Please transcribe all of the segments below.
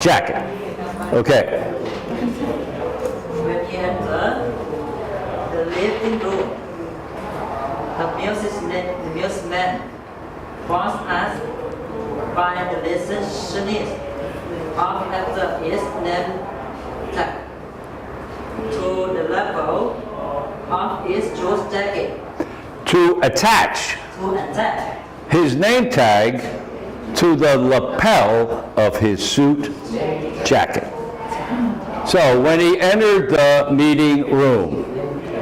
Jacket. Okay. When he entered the living room, the musician was asked by the receptionist of actor is named Jack to the level of his shoes jacket To attach his name tag to the lapel of his suit jacket. So when he entered the meeting room,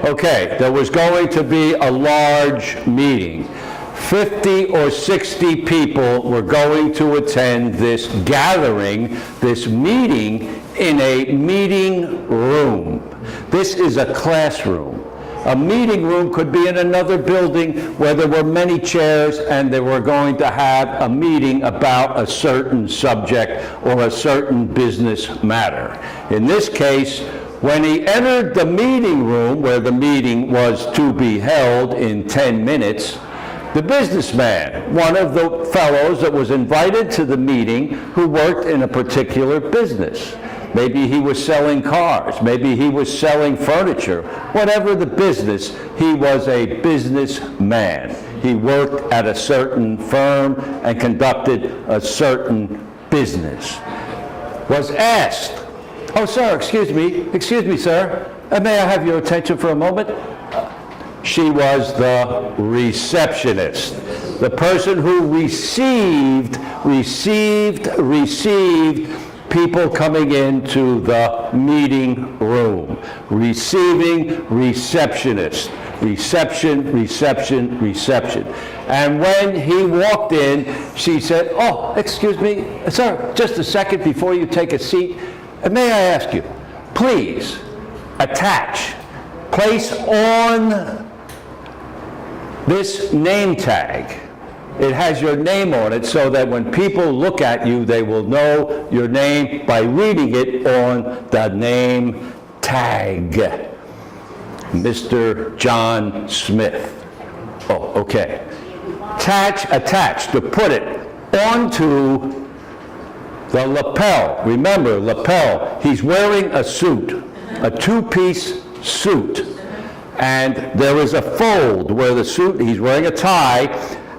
okay, there was going to be a large meeting. 50 or 60 people were going to attend this gathering, this meeting in a meeting room. This is a classroom. A meeting room could be in another building where there were many chairs and they were going to have a meeting about a certain subject or a certain business matter. In this case, when he entered the meeting room where the meeting was to be held in 10 minutes, the businessman, one of the fellows that was invited to the meeting who worked in a particular business, maybe he was selling cars, maybe he was selling furniture, whatever the business, he was a businessman. He worked at a certain firm and conducted a certain business. Was asked, "Oh, sir, excuse me, sir, may I have your attention for a moment?" She was the receptionist, the person who received people coming into the meeting room. Receiving receptionist. Reception. And when he walked in, she said, "Oh, excuse me, sir, just a second before you take a seat. May I ask you, please place on this name tag. It has your name on it so that when people look at you, they will know your name by reading it on the name tag. Mr. John Smith." Oh, okay. Attach, to put it onto the lapel. Remember, lapel, he's wearing a suit, a two-piece suit. And there is a fold where the suit, he's wearing a tie,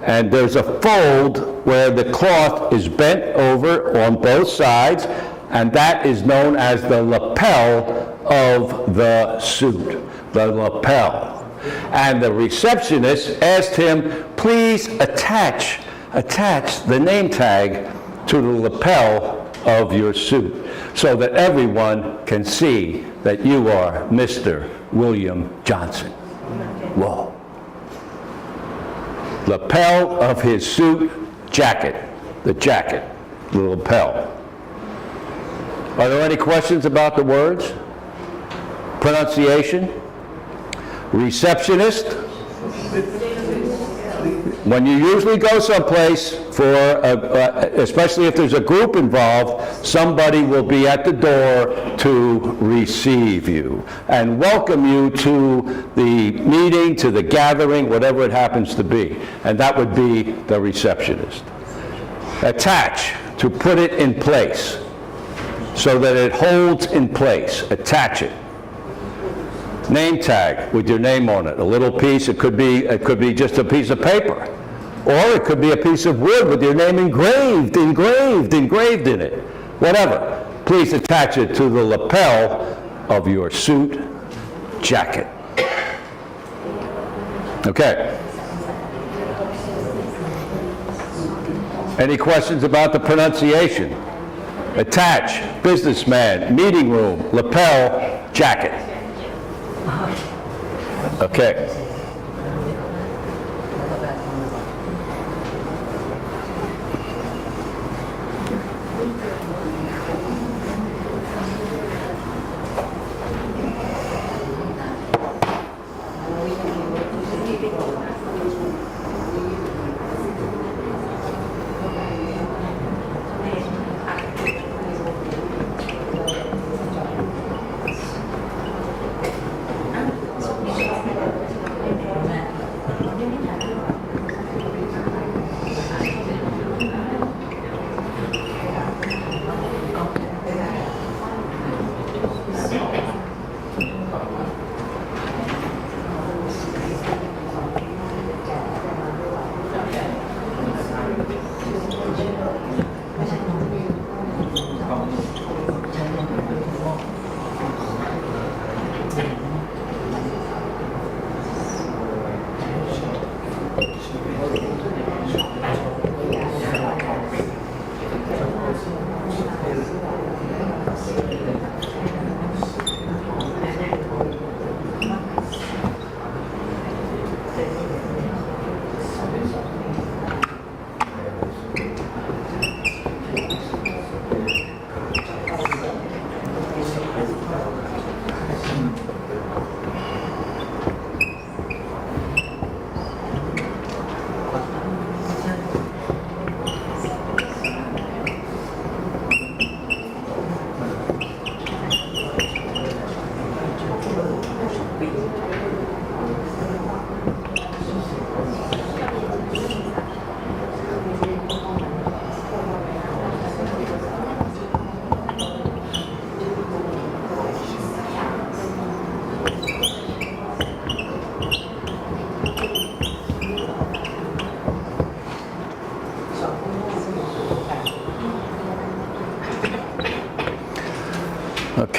and there's a fold where the cloth is bent over on both sides, and that is known as the lapel of the suit, the lapel. And the receptionist asked him, "Please attach the name tag to the lapel of your suit so that everyone can see that you are Mr. William Johnson." Whoa. Lapel of his suit jacket, the lapel. Are there any questions about the words? Pronunciation? Receptionist? When you usually go someplace for, especially if there's a group involved, somebody will be at the door to receive you and welcome you to the meeting, to the gathering, whatever it happens to be. And that would be the receptionist. Attach, to put it in place so that it holds in place. Attach it. Name tag with your name on it, a little piece. It could be just a piece of paper, or it could be a piece of wood with your name engraved in it. Whatever. Please attach it to the lapel of your suit jacket. Okay. Any questions about the pronunciation? Attach, businessman, meeting room, lapel, jacket. Okay.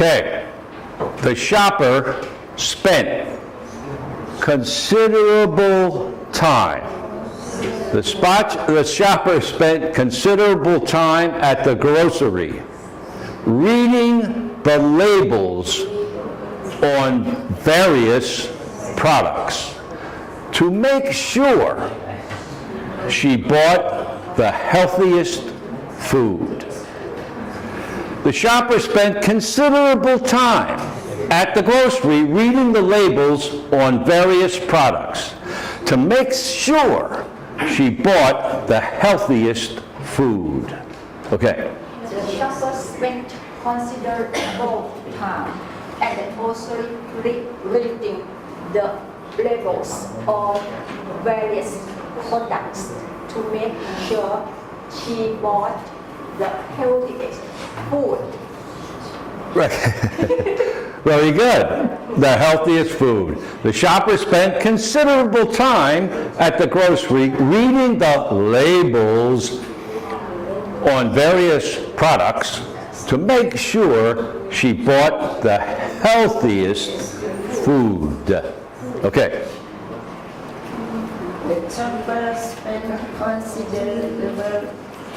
Okay, the shopper spent considerable time. The shopper spent considerable time at the grocery reading the labels on various products to make sure she bought the healthiest food. The shopper spent considerable time at the grocery reading the labels on various products to make sure she bought the healthiest food. Okay. The shopper spent considerable time at the grocery reading the labels on various products to make sure she bought the healthiest food. Right. Very good. The healthiest food. The shopper spent considerable time at the grocery reading the labels on various products to make sure she bought the healthiest food. Okay. The shopper spent considerable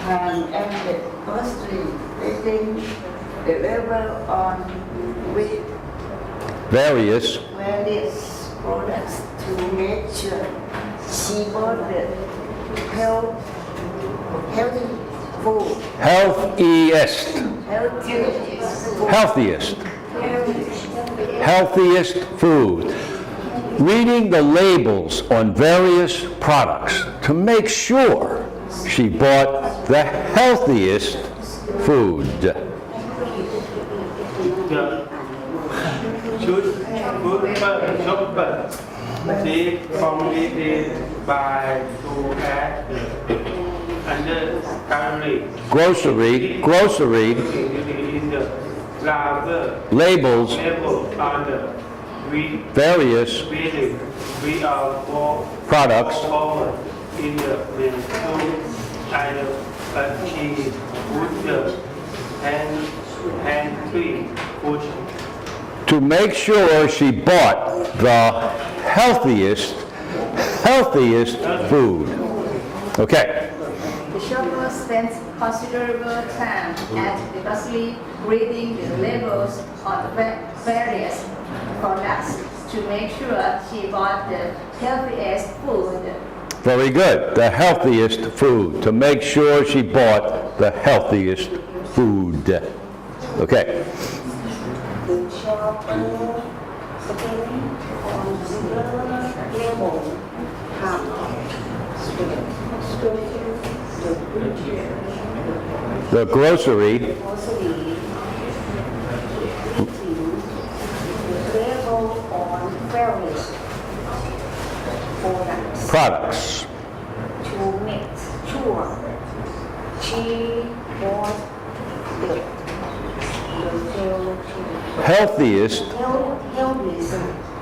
time at the grocery reading the label on with Various products to make sure she bought the healthy food. Healthiest food. Reading the labels on various products to make sure she bought the healthiest food. Should shopper take completed by to add under Grocery in the labels label on the various reading we are products forward in the menu item, but she put the hand tree push to make sure she bought the healthiest food. Okay. The shopper spent considerable time at the grocery reading the labels on various products to make sure she bought the healthiest food. Very good. The healthiest food. To make sure she bought the healthiest food. Okay. The shopper spent considerable time The grocery label on various products to make sure she bought the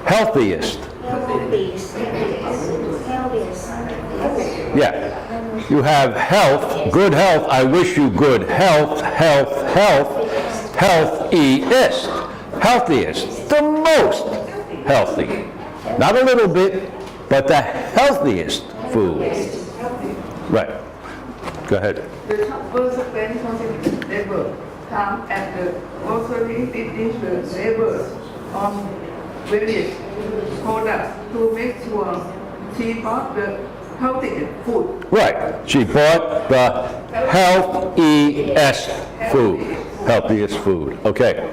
healthiest. Yeah. You have health, good health. I wish you good health, healthiest. Healthiest. The most healthy. Not a little bit, but the healthiest food. Right. Go ahead. The shopper spent considerable time at the grocery reading the labels on various products to make sure she bought the healthiest food. Right. She bought the healthiest food. Healthiest food. Okay.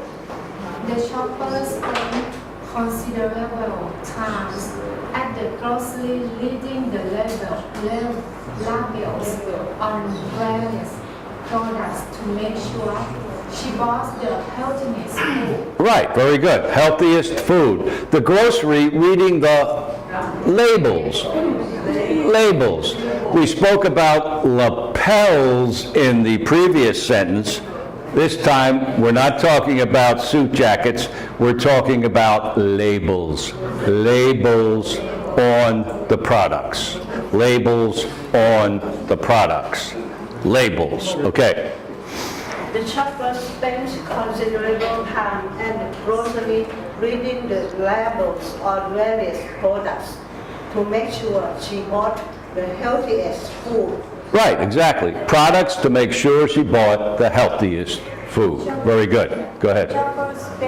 The shopper spent considerable times at the grocery reading the labels on various products to make sure she bought the healthiest food. Right. Very good. Healthiest food. The grocery reading the labels. Labels. We spoke about lapels in the previous sentence. This time, we're not talking about suit jackets. We're talking about labels. Labels on the products. Labels on the products. Labels. Okay. The shopper spent considerable time at the grocery reading the labels on various products to make sure she bought the healthiest food. Right, exactly. Products to make sure she bought the healthiest food. Very good. Go ahead. Shopper spent